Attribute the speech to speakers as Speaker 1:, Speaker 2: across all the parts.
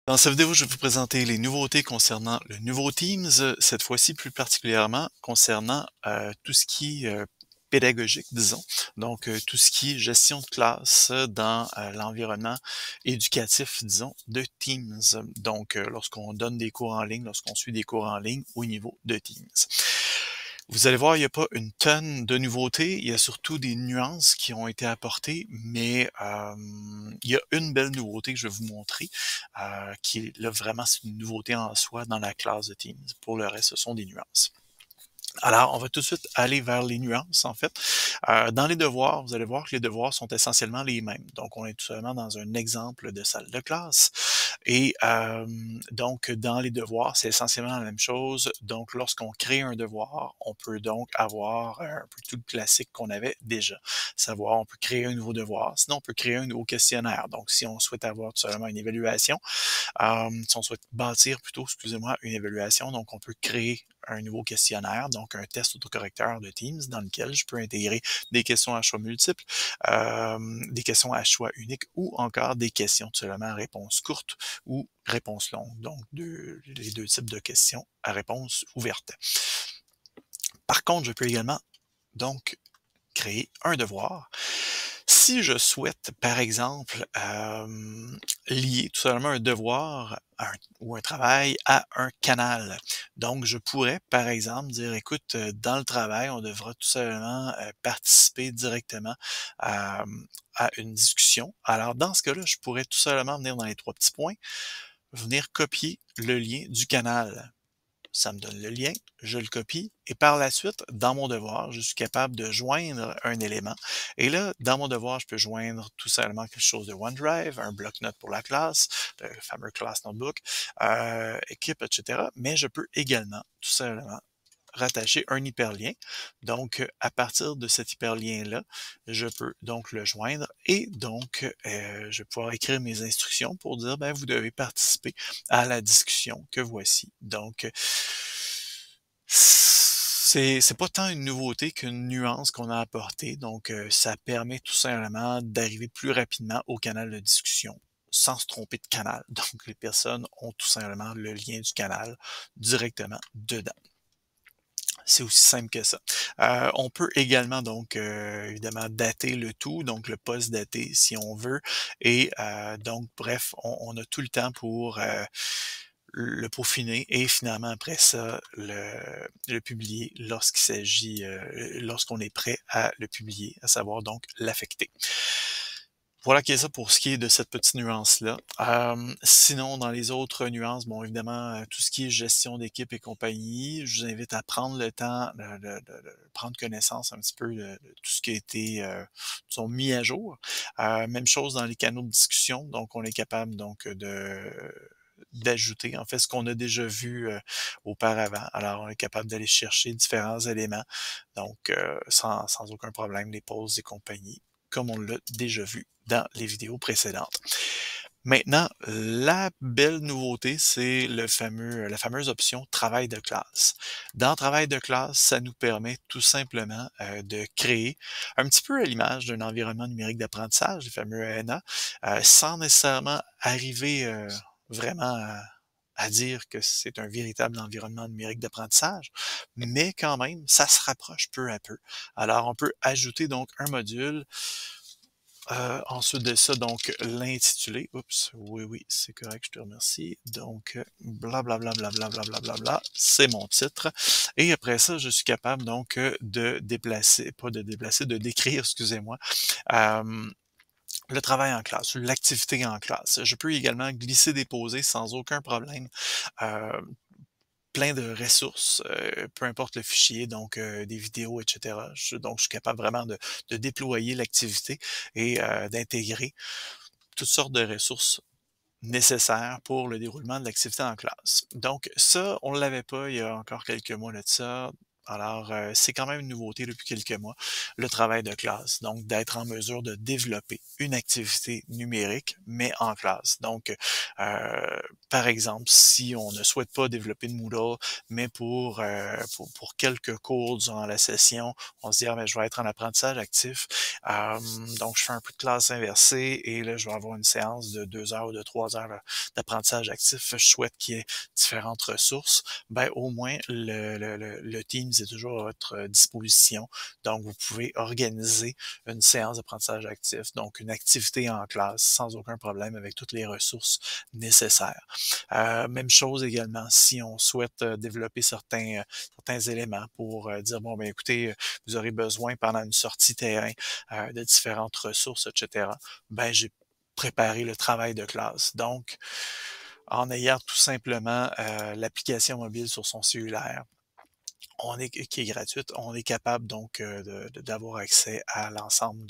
Speaker 1: Dans cette vidéo, je vais vous présenter les nouveautés concernant le nouveau Teams, cette fois-ci plus particulièrement concernant tout ce qui est pédagogique, disons. Donc, tout ce qui est gestion de classe dans l'environnement éducatif, disons, de Teams. Donc, lorsqu'on donne des cours en ligne, lorsqu'on suit des cours en ligne au niveau de Teams. Vous allez voir, il n'y a pas une tonne de nouveautés, il y a surtout des nuances qui ont été apportées, mais il y a une belle nouveauté que je vais vous montrer, qui est là vraiment c'est une nouveauté en soi dans la classe de Teams. Pour le reste, ce sont des nuances. Alors, on va tout de suite aller vers les nuances, en fait. Dans les devoirs, vous allez voir que les devoirs sont essentiellement les mêmes. Donc, on est tout simplement dans un exemple de salle de classe. Et donc, dans les devoirs, c'est essentiellement la même chose. Donc, lorsqu'on crée un devoir, on peut donc avoir un peu tout le classique qu'on avait déjà. Savoir, on peut créer un nouveau devoir, sinon on peut créer un nouveau questionnaire. Donc, si on souhaite avoir tout simplement une évaluation, si on souhaite bâtir plutôt, excusez-moi, une évaluation, donc on peut créer un nouveau questionnaire, donc un test autocorrecteur de Teams dans lequel je peux intégrer des questions à choix multiples, des questions à choix unique ou encore des questions tout simplement à réponse courte ou réponse longue. Donc, les deux types de questions à réponse ouverte. Par contre, je peux également donc créer un devoir. Si je souhaite, par exemple, lier tout simplement un devoir ou un travail à un canal. Donc, je pourrais, par exemple, dire, écoute, dans le travail, on devra tout simplement participer directement à, à une discussion. Alors, dans ce cas-là, je pourrais tout simplement venir dans les trois petits points, venir copier le lien du canal. Ça me donne le lien, je le copie et par la suite, dans mon devoir, je suis capable de joindre un élément. Et là, dans mon devoir, je peux joindre tout simplement quelque chose de OneDrive, un bloc-notes pour la classe, le fameux Class Notebook, équipe, etc. Mais je peux également tout simplement rattacher un hyperlien. Donc, à partir de cet hyperlien-là, je peux donc le joindre et donc, je vais pouvoir écrire mes instructions pour dire, ben, vous devez participer à la discussion que voici. Donc, c'est pas tant une nouveauté qu'une nuance qu'on a apportée. Donc, ça permet tout simplement d'arriver plus rapidement au canal de discussion sans se tromper de canal. Donc, les personnes ont tout simplement le lien du canal directement dedans. C'est aussi simple que ça. On peut également donc évidemment dater le tout, donc le post-dater si on veut. Et donc, bref, on a tout le temps pour le peaufiner et finalement après ça, le publier lorsqu'il s'agit, lorsqu'on est prêt à le publier, à savoir donc l'affecter. Voilà qui est ça pour ce qui est de cette petite nuance-là. Sinon, dans les autres nuances, bon, évidemment, tout ce qui est gestion d'équipe et compagnie, je vous invite à prendre le temps de prendre connaissance un petit peu de tout ce qui a été, disons, mis à jour. Même chose dans les canaux de discussion, donc on est capable donc d'ajouter en fait ce qu'on a déjà vu auparavant. Alors, on est capable d'aller chercher différents éléments, donc sans aucun problème, les pauses et compagnie, comme on l'a déjà vu dans les vidéos précédentes. Maintenant, la belle nouveauté, c'est la fameuse option travail de classe. Dans travail de classe, ça nous permet tout simplement de créer un petit peu à l'image d'un environnement numérique d'apprentissage, le fameux ANA, sans nécessairement arriver vraiment à dire que c'est un véritable environnement numérique d'apprentissage, mais quand même, ça se rapproche peu à peu. Alors, on peut ajouter donc un module. Ensuite de ça, donc l'intitulé. Oups, oui, oui, c'est correct, je te remercie. Donc, blablabla, c'est mon titre. Et après ça, je suis capable donc de déplacer, pas de déplacer, de décrire, excusez-moi, euh, le travail en classe, l'activité en classe. Je peux également glisser, déposer sans aucun problème. euh, Plein de ressources, peu importe le fichier, donc des vidéos, et cetera. Donc, je suis capable vraiment de déployer l'activité et d'intégrer toutes sortes de ressources nécessaires pour le déroulement de l'activité en classe. Donc ça, on ne l'avait pas il y a encore quelques mois de ça. Alors, c'est quand même une nouveauté depuis quelques mois, le travail de classe. Donc, d'être en mesure de développer une activité numérique, mais en classe. Donc, par exemple, si on ne souhaite pas développer de Moodle, mais pour quelques cours durant la session, on se dit: «Ah, ben, je vais être en apprentissage actif, donc je fais un peu de classe inversée et là, je vais avoir une séance de 2 heures ou de 3 heures, d'apprentissage actif. Je souhaite qu'il y ait différentes ressources». Ben, au moins le Teams est toujours à votre disposition. Donc, vous pouvez organiser une séance d'apprentissage actif, donc une activité en classe sans aucun problème avec toutes les ressources nécessaires. Même chose également si on souhaite développer certains éléments pour dire, bon, ben écoutez, vous aurez besoin pendant une sortie terrain de différentes ressources, etc. Ben, j'ai préparé le travail de classe. Donc, en ayant tout simplement l'application mobile sur son cellulaire, qui est gratuite, on est capable donc d'avoir accès à l'ensemble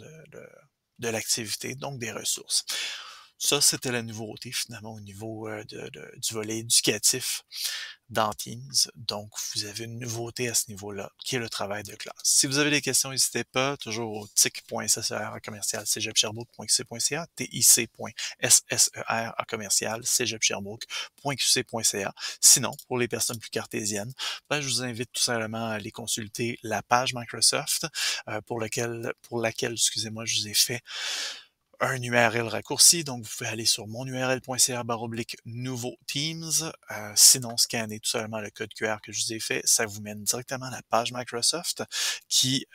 Speaker 1: de l'activité, donc des ressources. Ça, c'était la nouveauté finalement au niveau du volet éducatif dans Teams. Donc, vous avez une nouveauté à ce niveau-là, qui est le travail de classe. Si vous avez des questions, n'hésitez pas, toujours au tic.ssr@cégeپsherbrooke.qc.ca, tic.sser@cégeپsherbrooke.qc.ca. Sinon, pour les personnes plus cartésiennes, ben, je vous invite tout simplement à aller consulter la page Microsoft pour laquelle, excusez-moi, je vous ai fait un URL raccourci, donc vous pouvez aller sur monurl.ca/nouveau Teams. Sinon, scannez tout simplement le code QR que je vous ai fait. Ça vous mène directement à la page Microsoft qui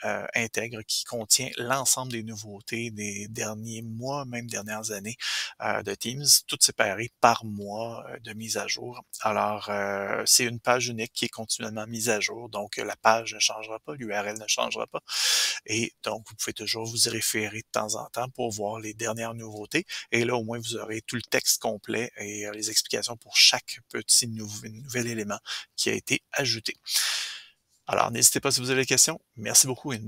Speaker 1: contient l'ensemble des nouveautés des derniers mois, même dernières années de Teams, toutes séparées par mois de mise à jour. Alors, c'est une page unique qui est continuellement mise à jour, donc la page ne changera pas, l'URL ne changera pas. Et donc, vous pouvez toujours vous y référer de temps en temps pour voir les dernières nouveautés. Et là, au moins, vous aurez tout le texte complet et les explications pour chaque petit nouvel élément qui a été ajouté. Alors, n'hésitez pas si vous avez des questions. Merci beaucoup et une